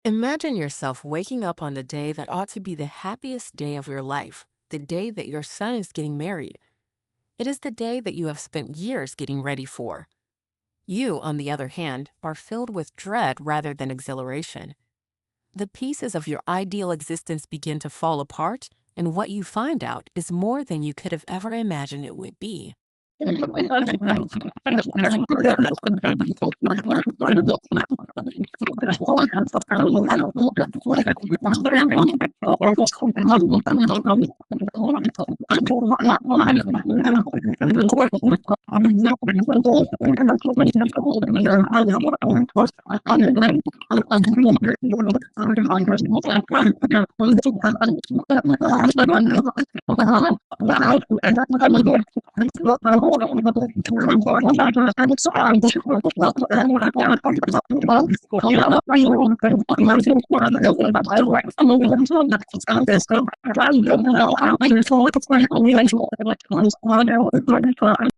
Imagine yourself waking up on the day that ought to be the happiest day of your life, the day that your son is getting married. It is the day that you have spent years getting ready for. You, on the other hand, are filled with dread rather than exhilaration. The pieces of your ideal existence begin to fall apart, and what you find out is more than you could have ever imagined it would be.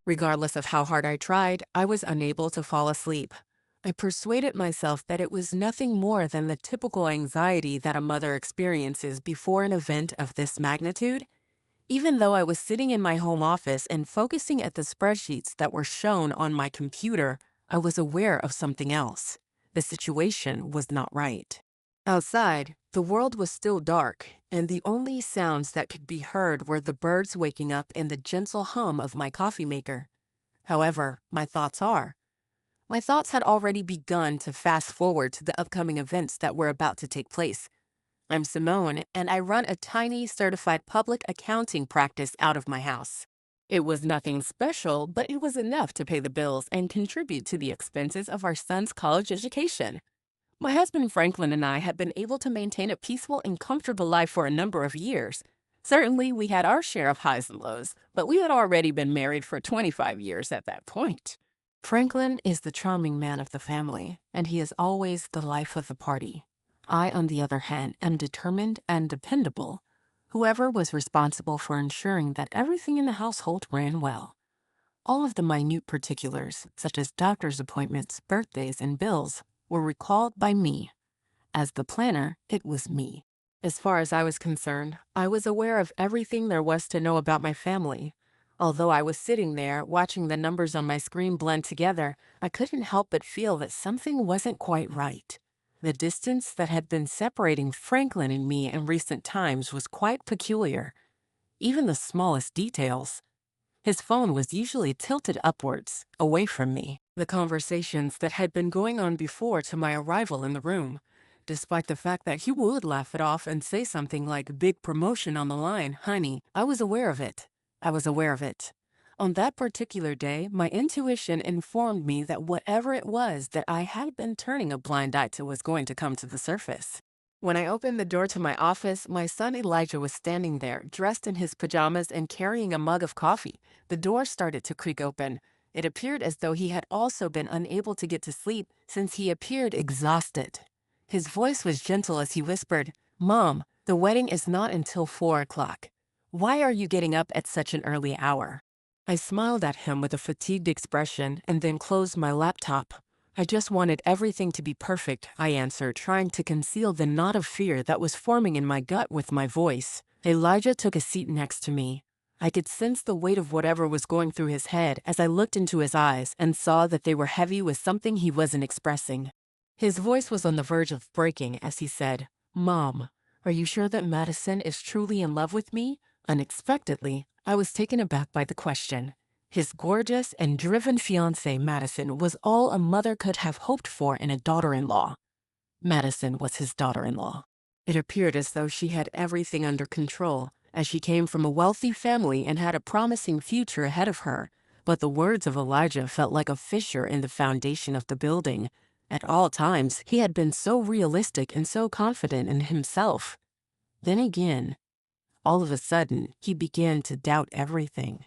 Regardless of how hard I tried, I was unable to fall asleep. I persuaded myself that it was nothing more than the typical anxiety that a mother experiences before an event of this magnitude. Even though I was sitting in my home office and focusing at the spreadsheets that were shown on my computer, I was aware of something else. The situation was not right. Outside, the world was still dark, and the only sounds that could be heard were the birds waking up and the gentle hum of my coffee maker. However, my thoughts had already begun to fast forward to the upcoming events that were about to take place. I'm Simone, and I run a tiny certified public accounting practice out of my house. It was nothing special, but it was enough to pay the bills and contribute to the expenses of our son's college education. My husband Franklin and I had been able to maintain a peaceful and comfortable life for a number of years. Certainly, we had our share of highs and lows, but we had already been married for 25 years at that point. Franklin is the charming man of the family, and he is always the life of the party. I, on the other hand, am determined and dependable. Whoever was responsible for ensuring that everything in the household ran well. All of the minute particulars, such as doctor's appointments, birthdays, and bills, were recalled by me. As the planner, it was me. As far as I was concerned, I was aware of everything there was to know about my family. Although I was sitting there, watching the numbers on my screen blend together, I couldn't help but feel that something wasn't quite right. The distance that had been separating Franklin and me in recent times was quite peculiar. Even the smallest details. His phone was usually tilted upwards, away from me. The conversations that had been going on before to my arrival in the room, despite the fact that he would laugh it off and say something like "big promotion on the line, honey," I was aware of it. I was aware of it. On that particular day, my intuition informed me that whatever it was that I had been turning a blind eye to was going to come to the surface. When I opened the door to my office, my son Elijah was standing there, dressed in his pajamas and carrying a mug of coffee. The door started to creak open. It appeared as though he had also been unable to get to sleep since he appeared exhausted. His voice was gentle as he whispered, "Mom, the wedding is not until 4 o'clock. Why are you getting up at such an early hour?" I smiled at him with a fatigued expression and then closed my laptop. I just wanted everything to be perfect, I answered, trying to conceal the knot of fear that was forming in my gut with my voice. Elijah took a seat next to me. I could sense the weight of whatever was going through his head as I looked into his eyes and saw that they were heavy with something he wasn't expressing. His voice was on the verge of breaking as he said, "Mom, are you sure that Madison is truly in love with me?" Unexpectedly, I was taken aback by the question. His gorgeous and driven fiancée, Madison, was all a mother could have hoped for in a daughter-in-law. Madison was his daughter-in-law. It appeared as though she had everything under control, as she came from a wealthy family and had a promising future ahead of her. But the words of Elijah felt like a fissure in the foundation of the building. At all times, he had been so realistic and so confident in himself. Then again, all of a sudden, he began to doubt everything.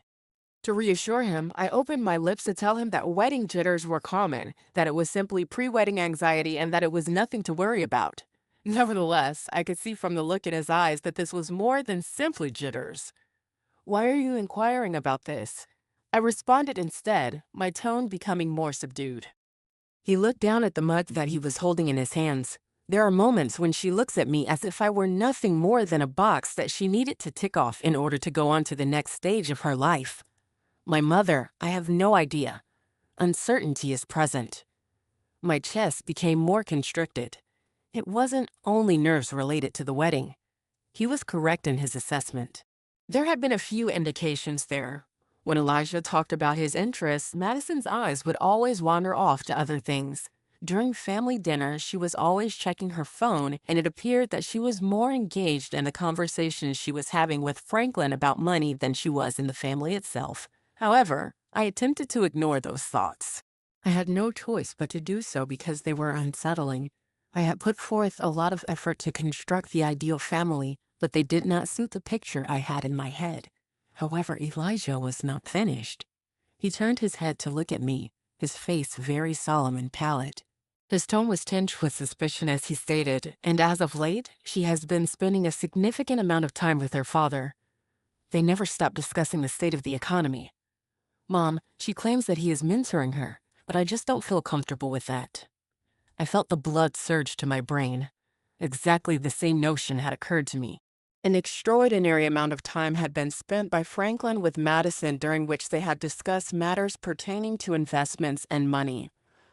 To reassure him, I opened my lips to tell him that wedding jitters were common, that it was simply pre-wedding anxiety, and that it was nothing to worry about. Nevertheless, I could see from the look in his eyes that this was more than simply jitters. "Why are you inquiring about this?" I responded instead, my tone becoming more subdued. He looked down at the mug that he was holding in his hands. There are moments when she looks at me as if I were nothing more than a box that she needed to tick off in order to go on to the next stage of her life. My mother, I have no idea. Uncertainty is present. My chest became more constricted. It wasn't only nerves related to the wedding. He was correct in his assessment. There had been a few indications there. When Elijah talked about his interests, Madison's eyes would always wander off to other things. During family dinner, she was always checking her phone, and it appeared that she was more engaged in the conversations she was having with Franklin about money than she was in the family itself. However, I attempted to ignore those thoughts. I had no choice but to do so because they were unsettling. I had put forth a lot of effort to construct the ideal family, but they did not suit the picture I had in my head. However, Elijah was not finished. He turned his head to look at me, his face very solemn and pallid. His tone was tinged with suspicion as he stated, and as of late, she has been spending a significant amount of time with her father. They never stop discussing the state of the economy. Mom, she claims that he is mentoring her, but I just don't feel comfortable with that. I felt the blood surge to my brain. Exactly the same notion had occurred to me. An extraordinary amount of time had been spent by Franklin with Madison during which they had discussed matters pertaining to investments and money.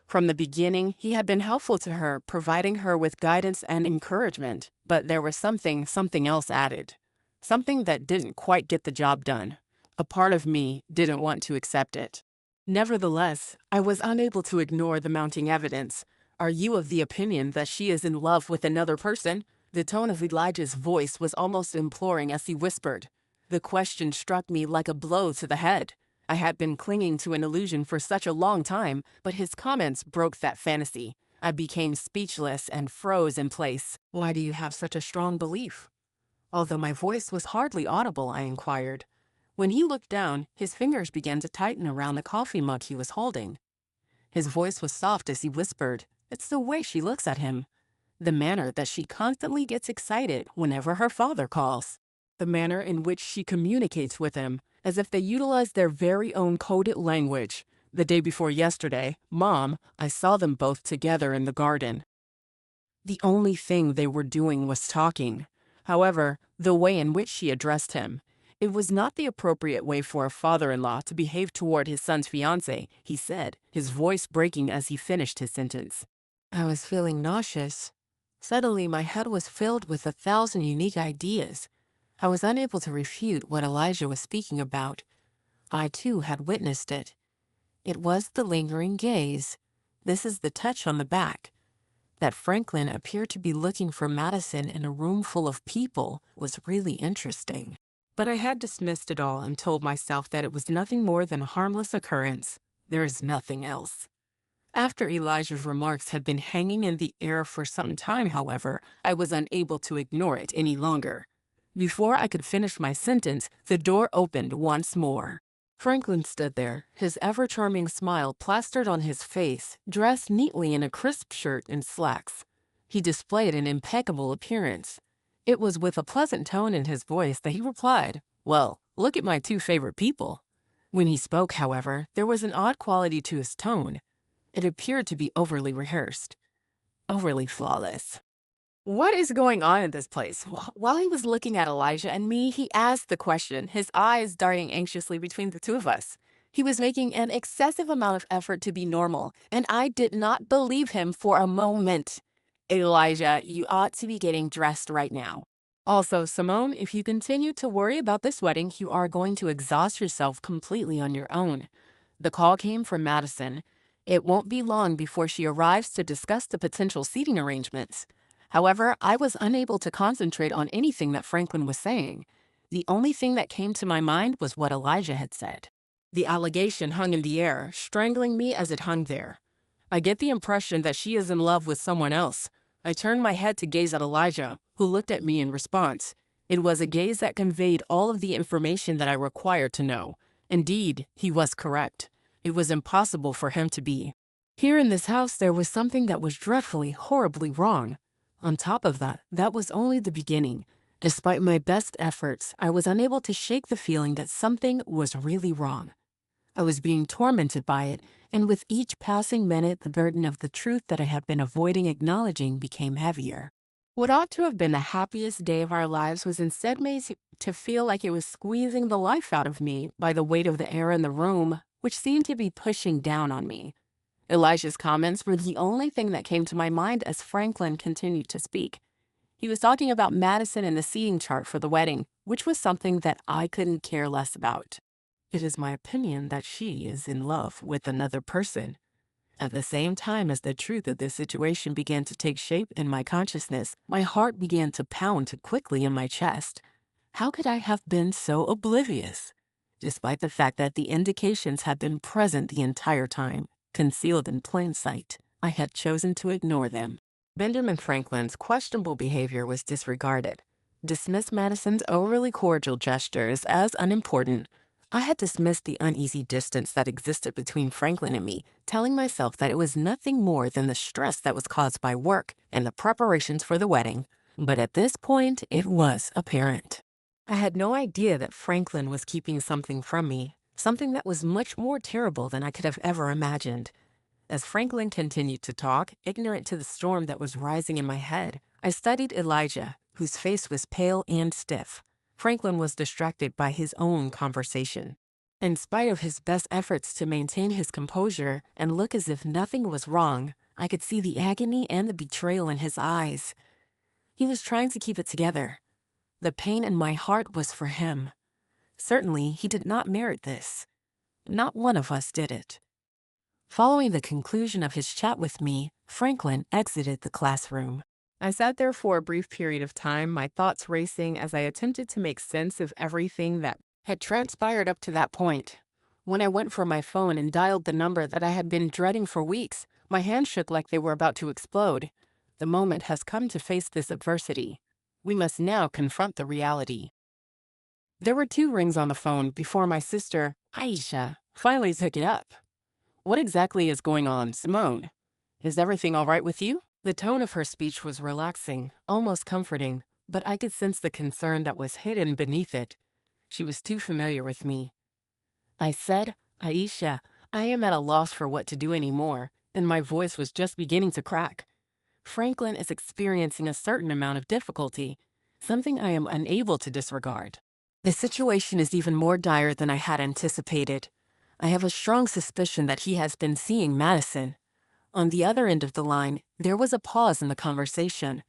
From the beginning, he had been helpful to her, providing her with guidance and encouragement, but there was something else added. Something that didn't quite get the job done. A part of me didn't want to accept it. Nevertheless, I was unable to ignore the mounting evidence. Are you of the opinion that she is in love with another person? The tone of Elijah's voice was almost imploring as he whispered. The question struck me like a blow to the head. I had been clinging to an illusion for such a long time, but his comments broke that fantasy. I became speechless and froze in place. Why do you have such a strong belief? Although my voice was hardly audible, I inquired. When he looked down, his fingers began to tighten around the coffee mug he was holding. His voice was soft as he whispered, "It's the way she looks at him. The manner that she constantly gets excited whenever her father calls. The manner in which she communicates with him, as if they utilize their very own coded language. The day before yesterday, Mom, I saw them both together in the garden. The only thing they were doing was talking. However, the way in which she addressed him, it was not the appropriate way for a father-in-law to behave toward his son's fiancée, he said, his voice breaking as he finished his sentence. I was feeling nauseous. Suddenly, my head was filled with 1,000 unique ideas. I was unable to refute what Elijah was speaking about. I, too, had witnessed it. It was the lingering gaze. This is the touch on the back. That Franklin appeared to be looking for Madison in a room full of people was really interesting. But I had dismissed it all and told myself that it was nothing more than a harmless occurrence. There is nothing else. After Elijah's remarks had been hanging in the air for some time, however, I was unable to ignore it any longer. Before I could finish my sentence, the door opened once more. Franklin stood there, his ever-charming smile plastered on his face, dressed neatly in a crisp shirt and slacks. He displayed an impeccable appearance. It was with a pleasant tone in his voice that he replied, "Well, look at my two favorite people." When he spoke, however, there was an odd quality to his tone. It appeared to be overly rehearsed, overly flawless. What is going on in this place? While he was looking at Elijah and me, he asked the question, his eyes darting anxiously between the two of us. He was making an excessive amount of effort to be normal, and I did not believe him for a moment. Elijah, you ought to be getting dressed right now. Also, Simone, if you continue to worry about this wedding, you are going to exhaust yourself completely on your own. The call came from Madison. It won't be long before she arrives to discuss the potential seating arrangements. However, I was unable to concentrate on anything that Franklin was saying. The only thing that came to my mind was what Elijah had said. The allegation hung in the air, strangling me as it hung there. I get the impression that she is in love with someone else. I turned my head to gaze at Elijah, who looked at me in response. It was a gaze that conveyed all of the information that I required to know. Indeed, he was correct. It was impossible for him to be. Here in this house, there was something that was dreadfully, horribly wrong. On top of that, that was only the beginning. Despite my best efforts, I was unable to shake the feeling that something was really wrong. I was being tormented by it, and with each passing minute, the burden of the truth that I had been avoiding acknowledging became heavier. What ought to have been the happiest day of our lives was instead made to feel like it was squeezing the life out of me by the weight of the air in the room, which seemed to be pushing down on me. Elijah's comments were the only thing that came to my mind as Franklin continued to speak. He was talking about Madison and the seating chart for the wedding, which was something that I couldn't care less about. It is my opinion that she is in love with another person. At the same time as the truth of this situation began to take shape in my consciousness, my heart began to pound quickly in my chest. How could I have been so oblivious? Despite the fact that the indications had been present the entire time, concealed in plain sight, I had chosen to ignore them. Benjamin Franklin's questionable behavior was disregarded. Dismissed Madison's overly cordial gestures as unimportant. I had dismissed the uneasy distance that existed between Franklin and me, telling myself that it was nothing more than the stress that was caused by work and the preparations for the wedding. But at this point, it was apparent. I had no idea that Franklin was keeping something from me, something that was much more terrible than I could have ever imagined. As Franklin continued to talk, ignorant to the storm that was rising in my head, I studied Elijah, whose face was pale and stiff. Franklin was distracted by his own conversation. In spite of his best efforts to maintain his composure and look as if nothing was wrong, I could see the agony and the betrayal in his eyes. He was trying to keep it together. The pain in my heart was for him. Certainly, he did not merit this. Not one of us did it. Following the conclusion of his chat with me, Franklin exited the classroom. I sat there for a brief period of time, my thoughts racing as I attempted to make sense of everything that had transpired up to that point. When I went for my phone and dialed the number that I had been dreading for weeks, my hands shook like they were about to explode. The moment has come to face this adversity. We must now confront the reality. There were 2 rings on the phone before my sister, Aisha, finally took it up. "What exactly is going on, Simone? Is everything all right with you?" The tone of her speech was relaxing, almost comforting, but I could sense the concern that was hidden beneath it. She was too familiar with me. I said, "Aisha, I am at a loss for what to do anymore," and my voice was just beginning to crack. "Franklin is experiencing a certain amount of difficulty, something I am unable to disregard. The situation is even more dire than I had anticipated. I have a strong suspicion that he has been seeing Madison." On the other end of the line, there was a pause in the conversation.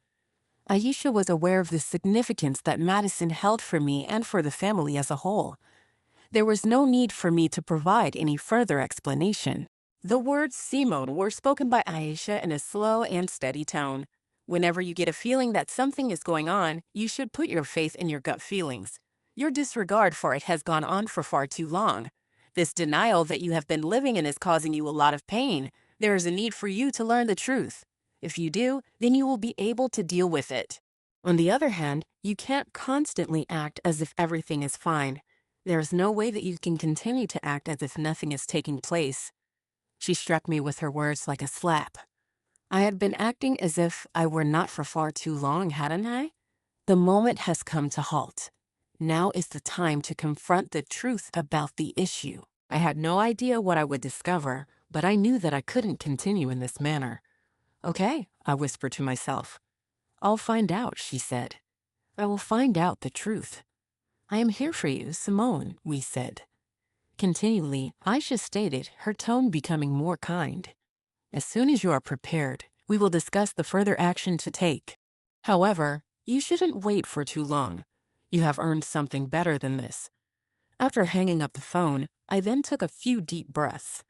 Aisha was aware of the significance that Madison held for me and for the family as a whole. There was no need for me to provide any further explanation. The words Simone were spoken by Aisha in a slow and steady tone. Whenever you get a feeling that something is going on, you should put your faith in your gut feelings. Your disregard for it has gone on for far too long. This denial that you have been living in is causing you a lot of pain. There is a need for you to learn the truth. If you do, then you will be able to deal with it. On the other hand, you can't constantly act as if everything is fine. There is no way that you can continue to act as if nothing is taking place. She struck me with her words like a slap. I had been acting as if I were not for far too long, hadn't I? The moment has come to halt. Now is the time to confront the truth about the issue. I had no idea what I would discover, but I knew that I couldn't continue in this manner. "Okay," I whispered to myself. "I'll find out," she said. "I will find out the truth." "I am here for you, Simone," we said. Continually, Aisha stated, her tone becoming more kind. "As soon as you are prepared, we will discuss the further action to take. However, you shouldn't wait for too long. You have earned something better than this." After hanging up the phone, I then took a few deep breaths.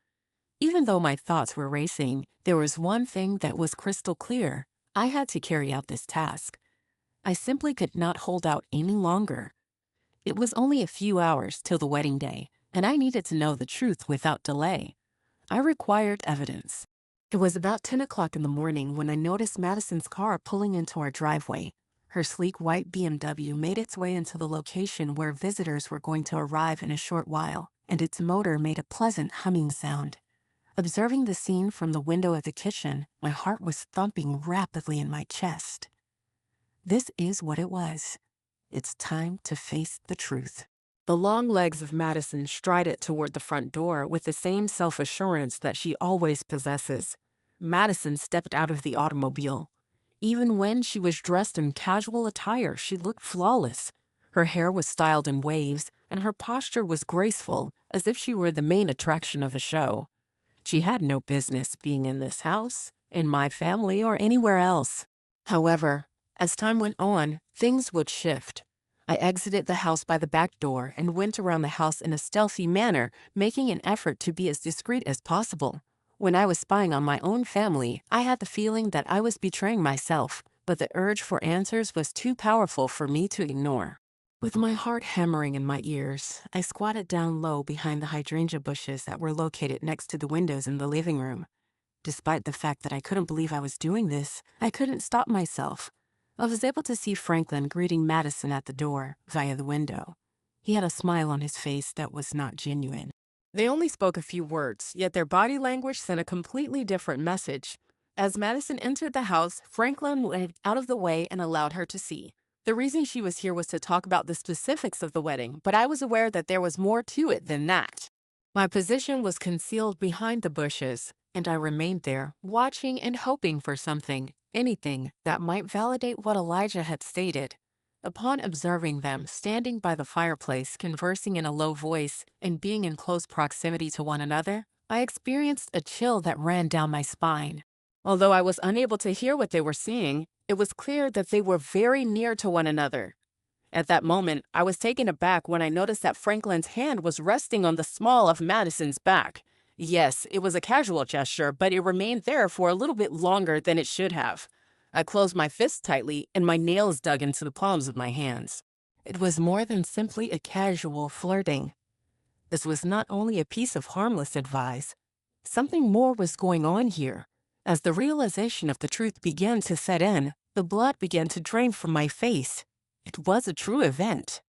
Even though my thoughts were racing, there was one thing that was crystal clear. I had to carry out this task. I simply could not hold out any longer. It was only a few hours till the wedding day, and I needed to know the truth without delay. I required evidence. It was about 10 o'clock in the morning when I noticed Madison's car pulling into our driveway. Her sleek white BMW made its way into the location where visitors were going to arrive in a short while, and its motor made a pleasant humming sound. Observing the scene from the window of the kitchen, my heart was thumping rapidly in my chest. This is what it was. It's time to face the truth. The long legs of Madison strided toward the front door with the same self-assurance that she always possesses. Madison stepped out of the automobile. Even when she was dressed in casual attire, she looked flawless. Her hair was styled in waves, and her posture was graceful, as if she were the main attraction of the show. She had no business being in this house, in my family, or anywhere else. However, as time went on, things would shift. I exited the house by the back door and went around the house in a stealthy manner, making an effort to be as discreet as possible. When I was spying on my own family, I had the feeling that I was betraying myself, but the urge for answers was too powerful for me to ignore. With my heart hammering in my ears, I squatted down low behind the hydrangea bushes that were located next to the windows in the living room. Despite the fact that I couldn't believe I was doing this, I couldn't stop myself. I was able to see Franklin greeting Madison at the door via the window. He had a smile on his face that was not genuine. They only spoke a few words, yet their body language sent a completely different message. As Madison entered the house, Franklin went out of the way and allowed her to see. The reason she was here was to talk about the specifics of the wedding, but I was aware that there was more to it than that. My position was concealed behind the bushes, and I remained there, watching and hoping for something, anything, that might validate what Elijah had stated. Upon observing them standing by the fireplace, conversing in a low voice, and being in close proximity to one another, I experienced a chill that ran down my spine. Although I was unable to hear what they were saying, it was clear that they were very near to one another. At that moment, I was taken aback when I noticed that Franklin's hand was resting on the small of Madison's back. Yes, it was a casual gesture, but it remained there for a little bit longer than it should have. I closed my fists tightly, and my nails dug into the palms of my hands. It was more than simply a casual flirting. This was not only a piece of harmless advice. Something more was going on here. As the realization of the truth began to set in, the blood began to drain from my face. It was a true event.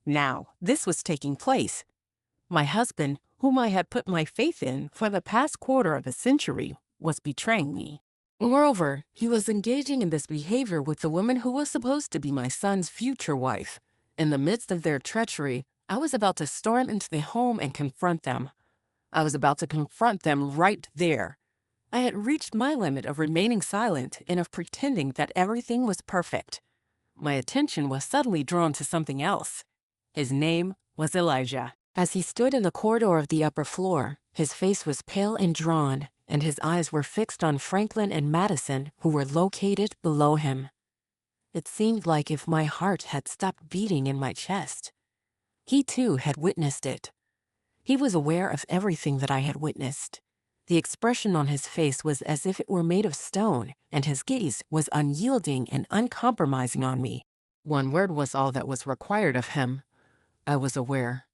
Now, this was taking place. My husband, whom I had put my faith in for the past quarter of a century, was betraying me. Moreover, he was engaging in this behavior with the woman who was supposed to be my son's future wife. In the midst of their treachery, I was about to storm into the home and confront them. I was about to confront them right there. I had reached my limit of remaining silent and of pretending that everything was perfect. My attention was suddenly drawn to something else. His name was Elijah. As he stood in the corridor of the upper floor, his face was pale and drawn, and his eyes were fixed on Franklin and Madison, who were located below him. It seemed like if my heart had stopped beating in my chest. He too had witnessed it. He was aware of everything that I had witnessed. The expression on his face was as if it were made of stone, and his gaze was unyielding and uncompromising on me. One word was all that was required of him. I was aware.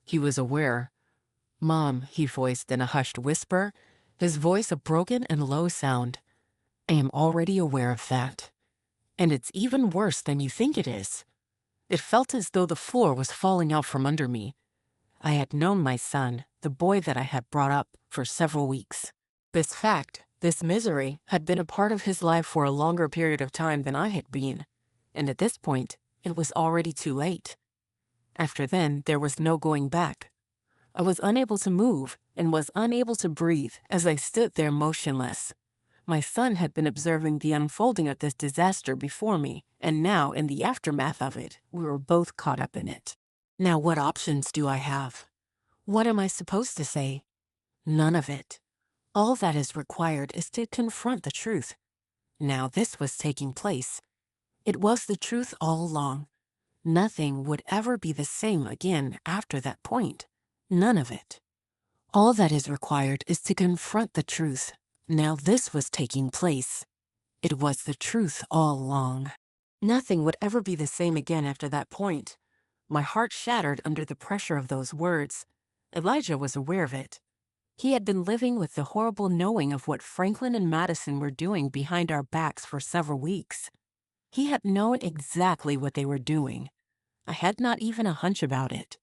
He was aware. "Mom," he voiced in a hushed whisper, his voice a broken and low sound. "I am already aware of that. And it's even worse than you think it is." It felt as though the floor was falling out from under me. I had known my son, the boy that I had brought up, for several weeks. This fact, this misery, had been a part of his life for a longer period of time than I had been. And at this point, it was already too late. After then, there was no going back. I was unable to move and was unable to breathe as I stood there motionless. My son had been observing the unfolding of this disaster before me, and now, in the aftermath of it, we were both caught up in it. Now, what options do I have? What am I supposed to say? None of it. All that is required is to confront the truth. Now, this was taking place. It was the truth all along. Nothing would ever be the same again after that point. None of it. All that is required is to confront the truth. Now this was taking place. It was the truth all along. Nothing would ever be the same again after that point. My heart shattered under the pressure of those words. Elijah was aware of it. He had been living with the horrible knowing of what Franklin and Madison were doing behind our backs for several weeks. He had known exactly what they were doing. I had not even a hunch about it.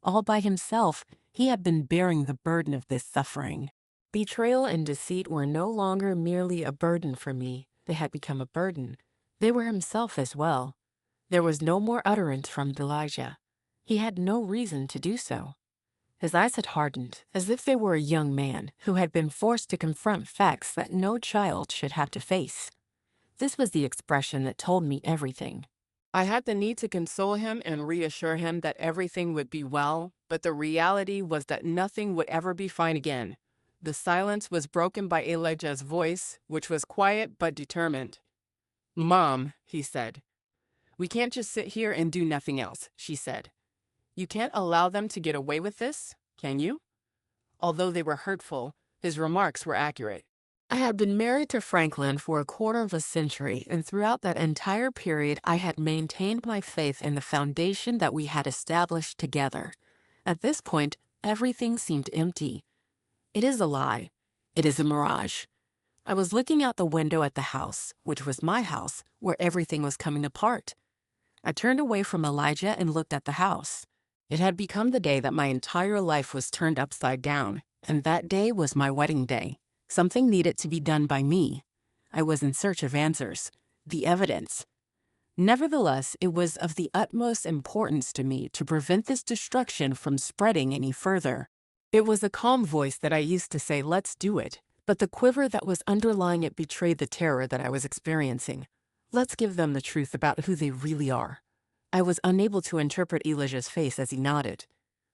All by himself, he had been bearing the burden of this suffering. Betrayal and deceit were no longer merely a burden for me. They had become a burden. They were himself as well. There was no more utterance from Elijah. He had no reason to do so. His eyes had hardened, as if they were a young man who had been forced to confront facts that no child should have to face. This was the expression that told me everything. I had the need to console him and reassure him that everything would be well, but the reality was that nothing would ever be fine again. The silence was broken by Elijah's voice, which was quiet but determined. "Mom," he said. "We can't just sit here and do nothing else," she said. "You can't allow them to get away with this, can you?" Although they were hurtful, his remarks were accurate. I had been married to Franklin for a quarter of a century, and throughout that entire period, I had maintained my faith in the foundation that we had established together. At this point, everything seemed empty. It is a lie. It is a mirage. I was looking out the window at the house, which was my house, where everything was coming apart. I turned away from Elijah and looked at the house. It had become the day that my entire life was turned upside down, and that day was my wedding day. Something needed to be done by me. I was in search of answers, the evidence. Nevertheless, it was of the utmost importance to me to prevent this destruction from spreading any further. It was a calm voice that I used to say, "Let's do it," but the quiver that was underlying it betrayed the terror that I was experiencing. Let's give them the truth about who they really are. I was unable to interpret Elijah's face as he nodded.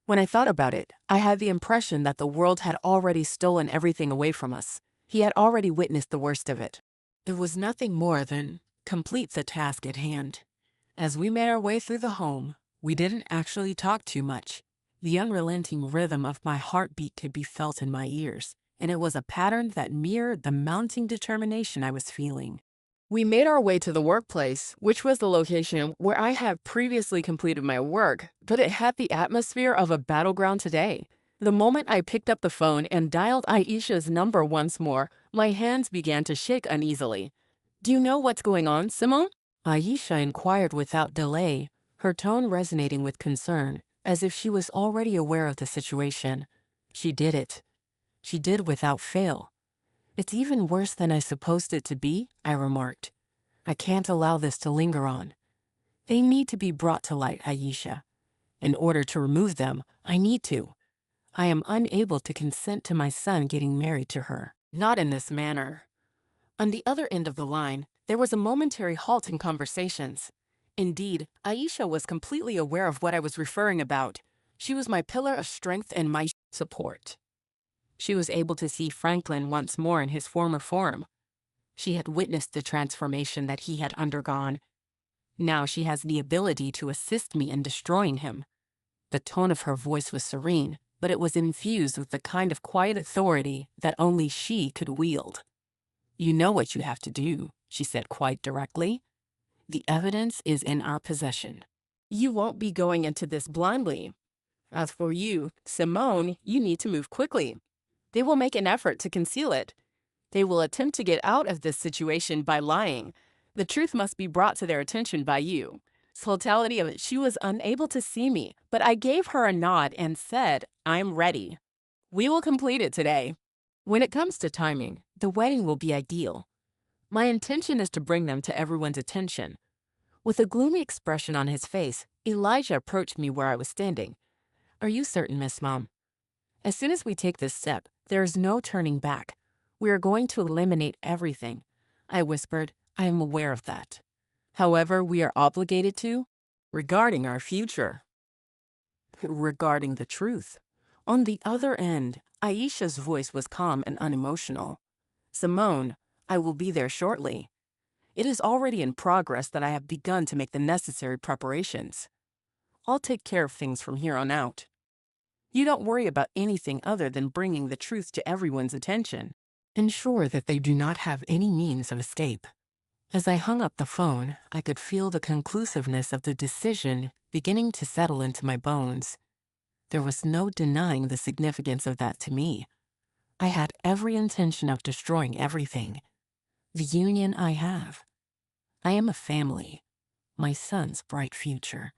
When I thought about it, I had the impression that the world had already stolen everything away from us. He had already witnessed the worst of it. It was nothing more than complete the task at hand. As we made our way through the home, we didn't actually talk too much. The unrelenting rhythm of my heartbeat could be felt in my ears, and it was a pattern that mirrored the mounting determination I was feeling. We made our way to the workplace, which was the location where I had previously completed my work, but it had the atmosphere of a battleground today. The moment I picked up the phone and dialed Aisha's number once more, my hands began to shake uneasily. "Do you know what's going on, Simone?" Aisha inquired without delay, her tone resonating with concern, as if she was already aware of the situation. She did it. She did without fail. "It's even worse than I supposed it to be," I remarked. "I can't allow this to linger on. They need to be brought to light, Aisha. In order to remove them, I need to. I am unable to consent to my son getting married to her. Not in this manner." On the other end of the line, there was a momentary halt in conversations. Indeed, Aisha was completely aware of what I was referring about. She was my pillar of strength and my support. She was able to see Franklin once more in his former form. She had witnessed the transformation that he had undergone. Now she has the ability to assist me in destroying him. The tone of her voice was serene, but it was infused with the kind of quiet authority that only she could wield. "You know what you have to do," she said quite directly. "The evidence is in our possession. You won't be going into this blindly. As for you, Simone, you need to move quickly. They will make an effort to conceal it. They will attempt to get out of this situation by lying. The truth must be brought to their attention by you." Totality of it, she was unable to see me, but I gave her a nod and said, "I'm ready. We will complete it today. When it comes to timing, the wedding will be ideal. My intention is to bring them to everyone's attention." With a gloomy expression on his face, Elijah approached me where I was standing. "Are you certain, Miss Mom? As soon as we take this step, there is no turning back. We are going to eliminate everything." I whispered, "I am aware of that. However, we are obligated to, regarding our future, regarding the truth." On the other end, Aisha's voice was calm and unemotional. "Simone, I will be there shortly. It is already in progress that I have begun to make the necessary preparations. I'll take care of things from here on out. You don't worry about anything other than bringing the truth to everyone's attention. Ensure that they do not have any means of escape." As I hung up the phone, I could feel the conclusiveness of the decision beginning to settle into my bones. There was no denying the significance of that to me. I had every intention of destroying everything. The union I have. I am a family. My son's bright future.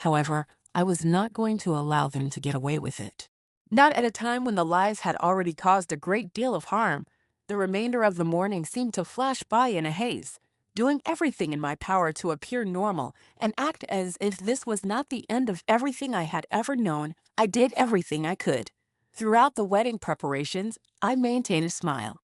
However, I was not going to allow them to get away with it. Not at a time when the lies had already caused a great deal of harm. The remainder of the morning seemed to flash by in a haze. doing everything in my power to appear normal and act as if this was not the end of everything I had ever known. I did everything I could. Throughout the wedding preparations, I maintained a smile.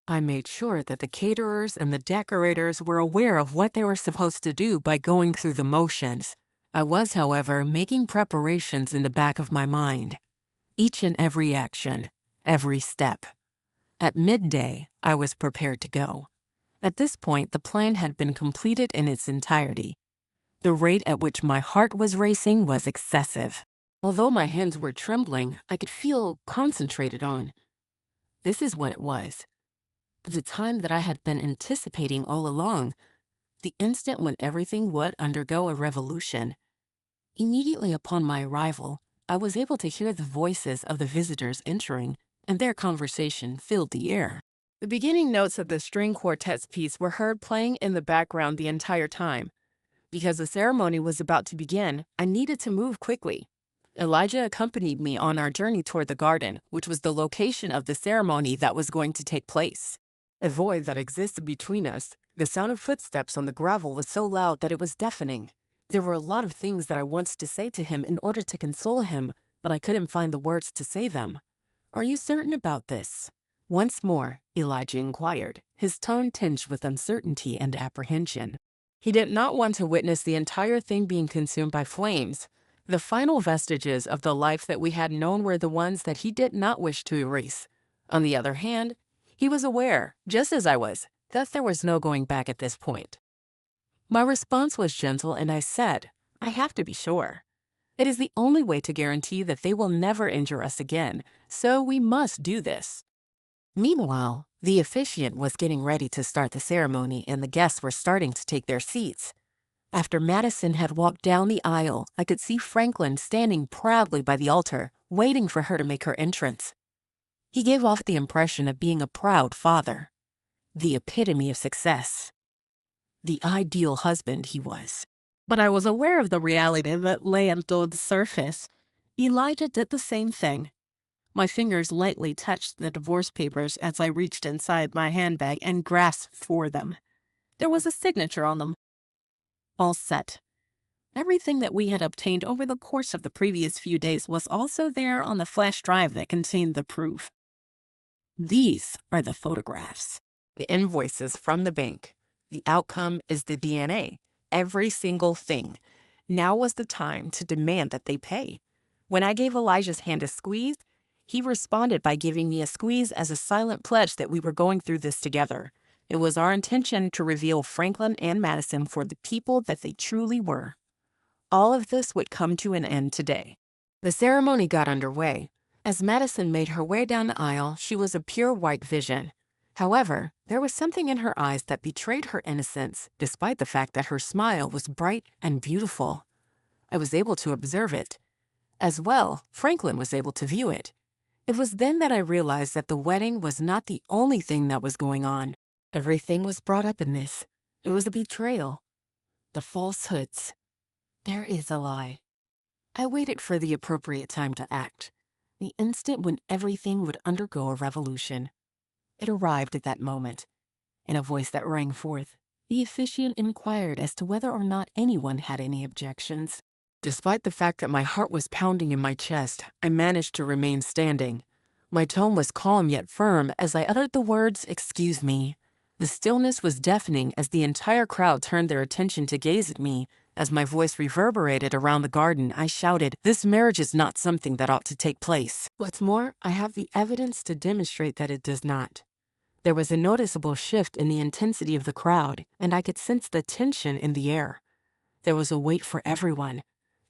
I made sure that the caterers and the decorators were aware of what they were supposed to do by going through the motions. I was, however, making preparations in the back of my mind. Each and every action, every step. At midday, I was prepared to go. At this point, the plan had been completed in its entirety. The rate at which my heart was racing was excessive. Although my hands were trembling, I could feel concentrated on. This is what it was. The time that I had been anticipating all along. The instant when everything would undergo a revolution. Immediately upon my arrival, I was able to hear the voices of the visitors entering, and their conversation filled the air. The beginning notes of the string quartet's piece were heard playing in the background the entire time. Because the ceremony was about to begin, I needed to move quickly. Elijah accompanied me on our journey toward the garden, which was the location of the ceremony that was going to take place. A void that existed between us, the sound of footsteps on the gravel was so loud that it was deafening. There were a lot of things that I wanted to say to him in order to console him, but I couldn't find the words to say them. "Are you certain about this?" Once more, Elijah inquired, his tone tinged with uncertainty and apprehension. He did not want to witness the entire thing being consumed by flames. The final vestiges of the life that we had known were the ones that he did not wish to erase. On the other hand, he was aware, just as I was, that there was no going back at this point. My response was gentle, and I said, "I have to be sure. It is the only way to guarantee that they will never injure us again, so we must do this." Meanwhile, the officiant was getting ready to start the ceremony, and the guests were starting to take their seats. After Madison had walked down the aisle, I could see Franklin standing proudly by the altar, waiting for her to make her entrance. He gave off the impression of being a proud father, the epitome of success. The ideal husband he was. But I was aware of the reality that lay under the surface. Elijah did the same thing. My fingers lightly touched the divorce papers as I reached inside my handbag and grasped for them. There was a signature on them. All set. Everything that we had obtained over the course of the previous few days was also there on the flash drive that contained the proof. These are the photographs. The invoices from the bank. The outcome is the DNA. Every single thing. Now was the time to demand that they pay. When I gave Elijah's hand a squeeze, he responded by giving me a squeeze as a silent pledge that we were going through this together. It was our intention to reveal Franklin and Madison for the people that they truly were. All of this would come to an end today. The ceremony got underway. As Madison made her way down the aisle, she was a pure white vision. However, there was something in her eyes that betrayed her innocence, despite the fact that her smile was bright and beautiful. I was able to observe it. As well, Franklin was able to view it. It was then that I realized that the wedding was not the only thing that was going on. Everything was brought up in this. It was a betrayal. The falsehoods. There is a lie. I waited for the appropriate time to act. The instant when everything would undergo a revolution. It arrived at that moment. In a voice that rang forth, the officiant inquired as to whether or not anyone had any objections. Despite the fact that my heart was pounding in my chest, I managed to remain standing. My tone was calm yet firm as I uttered the words, "Excuse me." The stillness was deafening as the entire crowd turned their attention to gaze at me. As my voice reverberated around the garden, I shouted, "This marriage is not something that ought to take place. What's more, I have the evidence to demonstrate that it does not." There was a noticeable shift in the intensity of the crowd, and I could sense the tension in the air. There was a wait for everyone.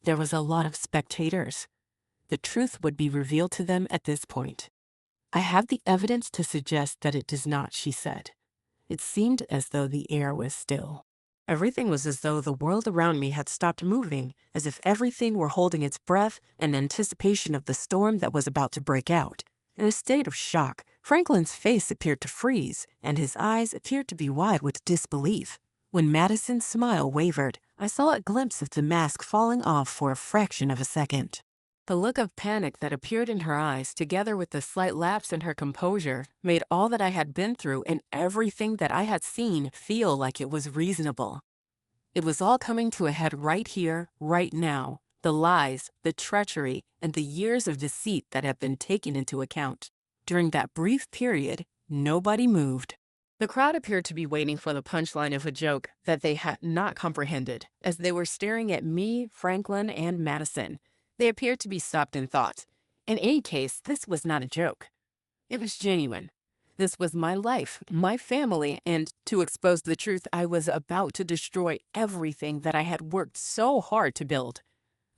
There was a lot of spectators. The truth would be revealed to them at this point. "I have the evidence to suggest that it does not," she said. It seemed as though the air was still. Everything was as though the world around me had stopped moving, as if everything were holding its breath in anticipation of the storm that was about to break out. In a state of shock, Franklin's face appeared to freeze, and his eyes appeared to be wide with disbelief. When Madison's smile wavered, I saw a glimpse of the mask falling off for a fraction of a second. The look of panic that appeared in her eyes, together with the slight lapse in her composure, made all that I had been through and everything that I had seen feel like it was reasonable. It was all coming to a head right here, right now. The lies, the treachery, and the years of deceit that had been taken into account. During that brief period, nobody moved. The crowd appeared to be waiting for the punchline of a joke that they had not comprehended. As they were staring at me, Franklin, and Madison, they appeared to be stopped in thought. In any case, this was not a joke. It was genuine. This was my life, my family, and to expose the truth, I was about to destroy everything that I had worked so hard to build.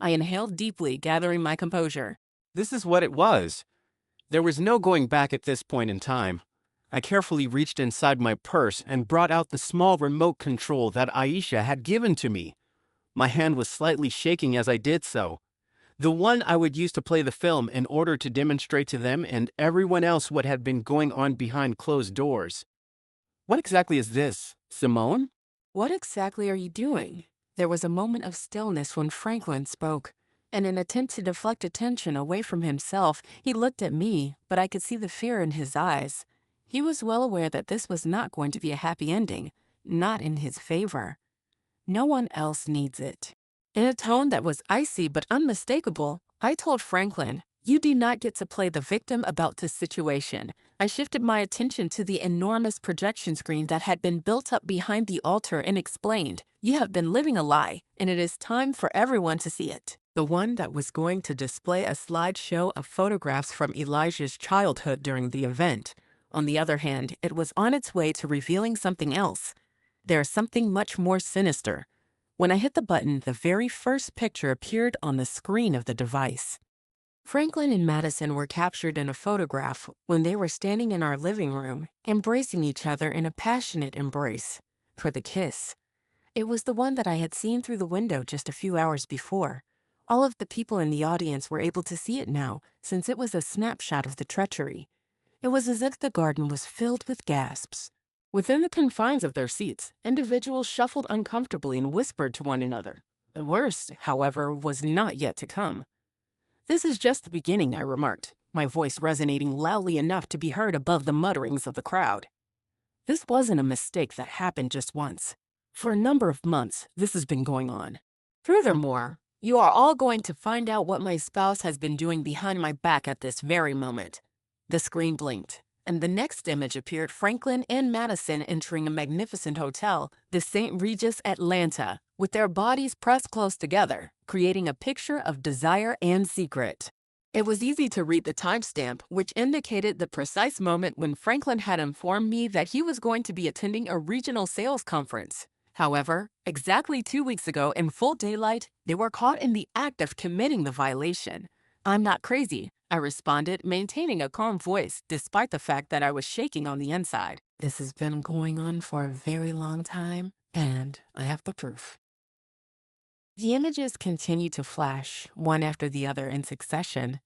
I inhaled deeply, gathering my composure. This is what it was. There was no going back at this point in time. I carefully reached inside my purse and brought out the small remote control that Aisha had given to me. My hand was slightly shaking as I did so. The one I would use to play the film in order to demonstrate to them and everyone else what had been going on behind closed doors. What exactly is this, Simone? What exactly are you doing? There was a moment of stillness when Franklin spoke. In an attempt to deflect attention away from himself, he looked at me, but I could see the fear in his eyes. He was well aware that this was not going to be a happy ending, not in his favor. No one else needs it. In a tone that was icy but unmistakable, I told Franklin, "You do not get to play the victim about this situation." I shifted my attention to the enormous projection screen that had been built up behind the altar and explained, "You have been living a lie, and it is time for everyone to see it." The one that was going to display a slideshow of photographs from Elijah's childhood during the event. On the other hand, it was on its way to revealing something else. There's something much more sinister. When I hit the button, the very first picture appeared on the screen of the device. Franklin and Madison were captured in a photograph when they were standing in our living room, embracing each other in a passionate embrace. For the kiss. It was the one that I had seen through the window just a few hours before. All of the people in the audience were able to see it now, since it was a snapshot of the treachery. It was as if the garden was filled with gasps. Within the confines of their seats, individuals shuffled uncomfortably and whispered to one another. The worst, however, was not yet to come. "This is just the beginning," I remarked, my voice resonating loudly enough to be heard above the mutterings of the crowd. This wasn't a mistake that happened just once. For a number of months, this has been going on. Furthermore, you are all going to find out what my spouse has been doing behind my back at this very moment. The screen blinked, and the next image appeared Franklin and Madison entering a magnificent hotel, the St. Regis Atlanta, with their bodies pressed close together, creating a picture of desire and secret. It was easy to read the timestamp, which indicated the precise moment when Franklin had informed me that he was going to be attending a regional sales conference. However, exactly 2 weeks ago in full daylight, they were caught in the act of committing the violation. "I'm not crazy," I responded, maintaining a calm voice despite the fact that I was shaking on the inside. "This has been going on for a very long time, and I have the proof." The images continue to flash, one after the other in succession.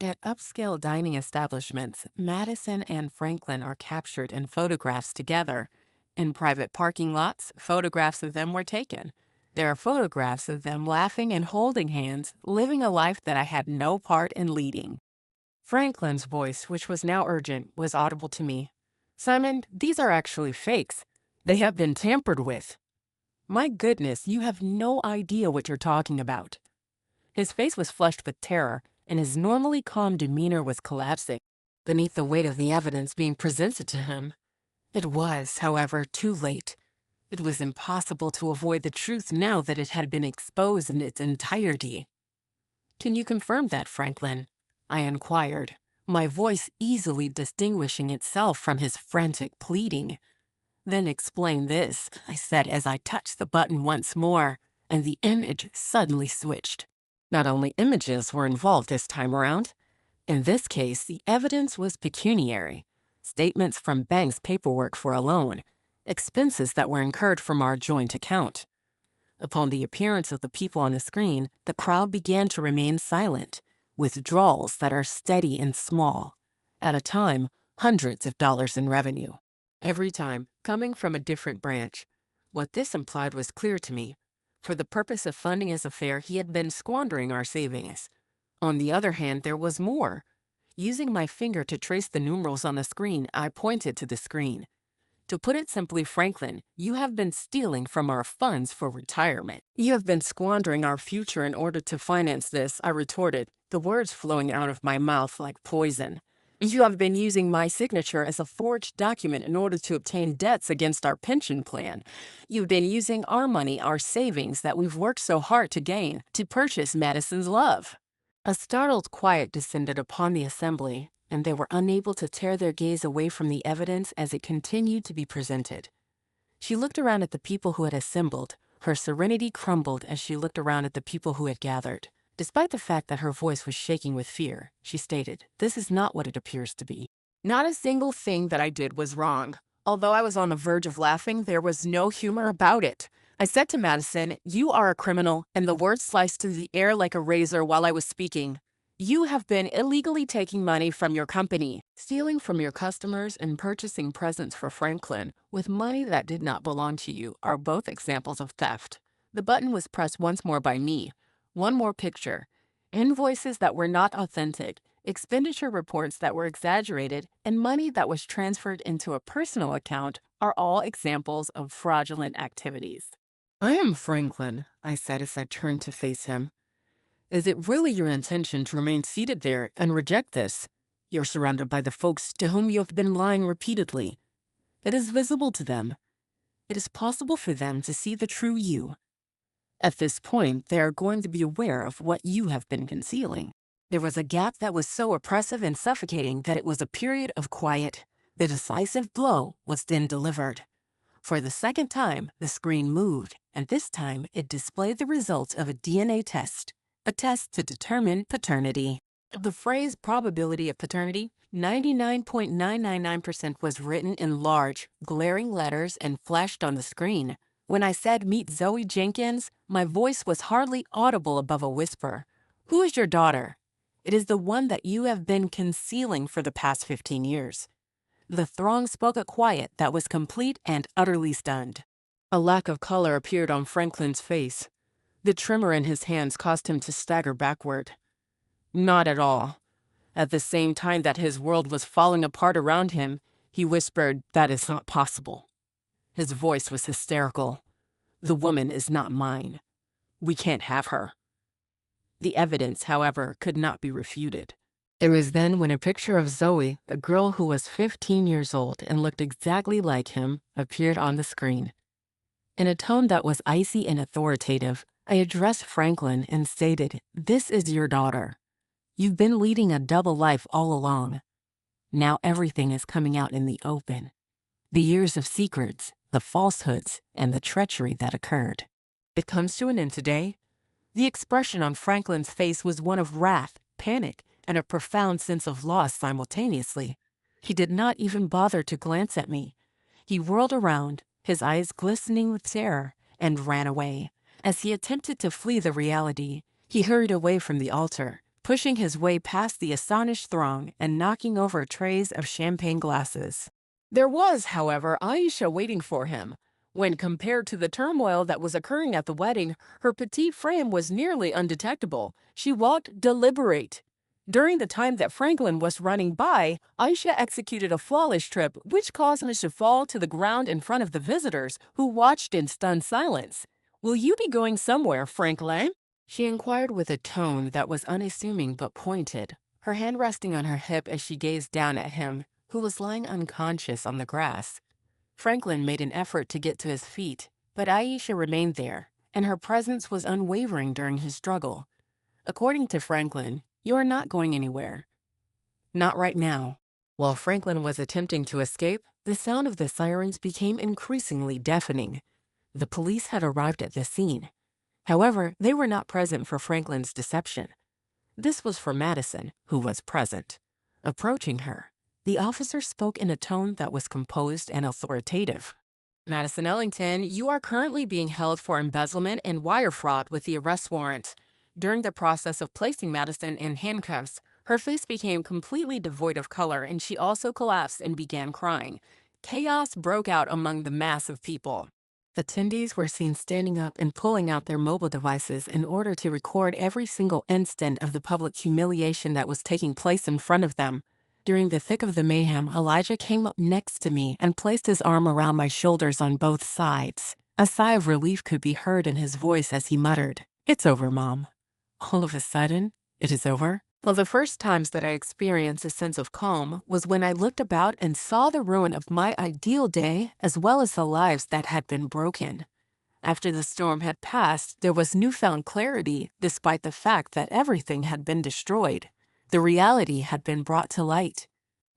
At upscale dining establishments, Madison and Franklin are captured in photographs together. In private parking lots, photographs of them were taken. There are photographs of them laughing and holding hands, living a life that I had no part in leading. Franklin's voice, which was now urgent, was audible to me. "Simon, these are actually fakes. They have been tampered with." "My goodness, you have no idea what you're talking about." His face was flushed with terror, and his normally calm demeanor was collapsing beneath the weight of the evidence being presented to him. It was, however, too late. It was impossible to avoid the truth now that it had been exposed in its entirety. "Can you confirm that, Franklin?" I inquired, my voice easily distinguishing itself from his frantic pleading. "Then explain this," I said as I touched the button once more, and the image suddenly switched. Not only images were involved this time around. In this case, the evidence was pecuniary. Statements from banks' paperwork for a loan, expenses that were incurred from our joint account. Upon the appearance of the people on the screen, the crowd began to remain silent, withdrawals that are steady and small. At a time, hundreds of dollars in revenue. Every time, coming from a different branch. What this implied was clear to me. For the purpose of funding his affair, he had been squandering our savings. On the other hand, there was more. Using my finger to trace the numerals on the screen, I pointed to the screen. To put it simply, Franklin, you have been stealing from our funds for retirement. You have been squandering our future in order to finance this, I retorted, the words flowing out of my mouth like poison. You have been using my signature as a forged document in order to obtain debts against our pension plan. You've been using our money, our savings that we've worked so hard to gain, to purchase Madison's love. A startled quiet descended upon the assembly, and they were unable to tear their gaze away from the evidence as it continued to be presented. She looked around at the people who had assembled. Her serenity crumbled as she looked around at the people who had gathered. Despite the fact that her voice was shaking with fear, she stated, "This is not what it appears to be. Not a single thing that I did was wrong. Although I was on the verge of laughing, there was no humor about it. I said to Madison, 'You are a criminal,' and the words sliced through the air like a razor while I was speaking. You have been illegally taking money from your company, stealing from your customers, and purchasing presents for Franklin with money that did not belong to you are both examples of theft." The button was pressed once more by me. One more picture. Invoices that were not authentic, expenditure reports that were exaggerated, and money that was transferred into a personal account are all examples of fraudulent activities. "I am Franklin," I said as I turned to face him. "Is it really your intention to remain seated there and reject this? You're surrounded by the folks to whom you have been lying repeatedly. It is visible to them. It is possible for them to see the true you. At this point, they are going to be aware of what you have been concealing." There was a gap that was so oppressive and suffocating that it was a period of quiet. The decisive blow was then delivered. For the second time, the screen moved, and this time it displayed the results of a DNA test, a test to determine paternity. The phrase probability of paternity, 99.999%, was written in large, glaring letters and flashed on the screen. When I said, "Meet Zoe Jenkins," my voice was hardly audible above a whisper. "Who is your daughter?" "It is the one that you have been concealing for the past 15 years. The throng spoke a quiet that was complete and utterly stunned. A lack of color appeared on Franklin's face. The tremor in his hands caused him to stagger backward. "Not at all." At the same time that his world was falling apart around him, he whispered, "That is not possible." His voice was hysterical. "The woman is not mine. We can't have her." The evidence, however, could not be refuted. It was then when a picture of Zoe, the girl who was 15 years old and looked exactly like him, appeared on the screen. In a tone that was icy and authoritative, I addressed Franklin and stated, "This is your daughter. You've been leading a double life all along. Now everything is coming out in the open. The years of secrets, the falsehoods, and the treachery that occurred. It comes to an end today." The expression on Franklin's face was one of wrath, panic, and a profound sense of loss simultaneously. He did not even bother to glance at me. He whirled around, his eyes glistening with terror, and ran away. As he attempted to flee the reality, he hurried away from the altar, pushing his way past the astonished throng and knocking over trays of champagne glasses. There was, however, Aisha waiting for him. When compared to the turmoil that was occurring at the wedding, her petite frame was nearly undetectable. She walked deliberate. During the time that Franklin was running by, Aisha executed a flawless trip, which caused him to fall to the ground in front of the visitors, who watched in stunned silence. "Will you be going somewhere, Franklin?" she inquired with a tone that was unassuming but pointed, her hand resting on her hip as she gazed down at him, who was lying unconscious on the grass. Franklin made an effort to get to his feet, but Aisha remained there, and her presence was unwavering during his struggle. According to Franklin, "You are not going anywhere. Not right now." While Franklin was attempting to escape, the sound of the sirens became increasingly deafening. The police had arrived at the scene. However, they were not present for Franklin's deception. This was for Madison, who was present. Approaching her, the officer spoke in a tone that was composed and authoritative. "Madison Ellington, you are currently being held for embezzlement and wire fraud with the arrest warrant." During the process of placing Madison in handcuffs, her face became completely devoid of color and she also collapsed and began crying. Chaos broke out among the mass of people. Attendees were seen standing up and pulling out their mobile devices in order to record every single instant of the public humiliation that was taking place in front of them. During the thick of the mayhem, Elijah came up next to me and placed his arm around my shoulders on both sides. A sigh of relief could be heard in his voice as he muttered, "It's over, Mom." All of a sudden, it is over? Well, the first times that I experienced a sense of calm was when I looked about and saw the ruin of my ideal day as well as the lives that had been broken. After the storm had passed, there was newfound clarity despite the fact that everything had been destroyed. The reality had been brought to light.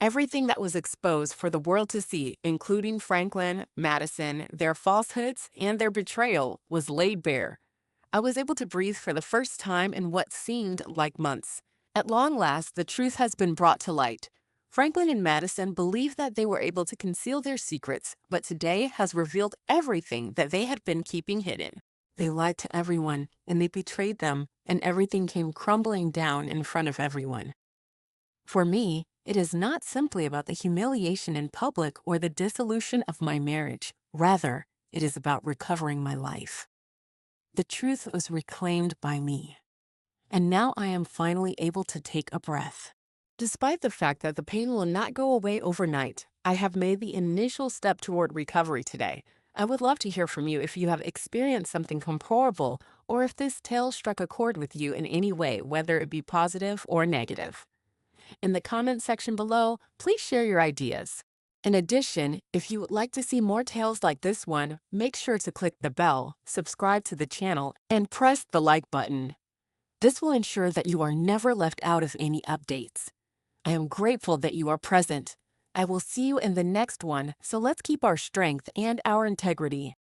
Everything that was exposed for the world to see, including Franklin, Madison, their falsehoods, and their betrayal, was laid bare. I was able to breathe for the first time in what seemed like months. At long last, the truth has been brought to light. Franklin and Madison believed that they were able to conceal their secrets, but today has revealed everything that they had been keeping hidden. They lied to everyone, and they betrayed them, and everything came crumbling down in front of everyone. For me, it is not simply about the humiliation in public or the dissolution of my marriage. Rather, it is about recovering my life. The truth was reclaimed by me, and now I am finally able to take a breath. Despite the fact that the pain will not go away overnight, I have made the initial step toward recovery today. I would love to hear from you if you have experienced something comparable or if this tale struck a chord with you in any way, whether it be positive or negative. In the comments section below, please share your ideas. In addition, if you would like to see more tales like this one, make sure to click the bell, subscribe to the channel, and press the like button. This will ensure that you are never left out of any updates. I am grateful that you are present. I will see you in the next one, so let's keep our strength and our integrity.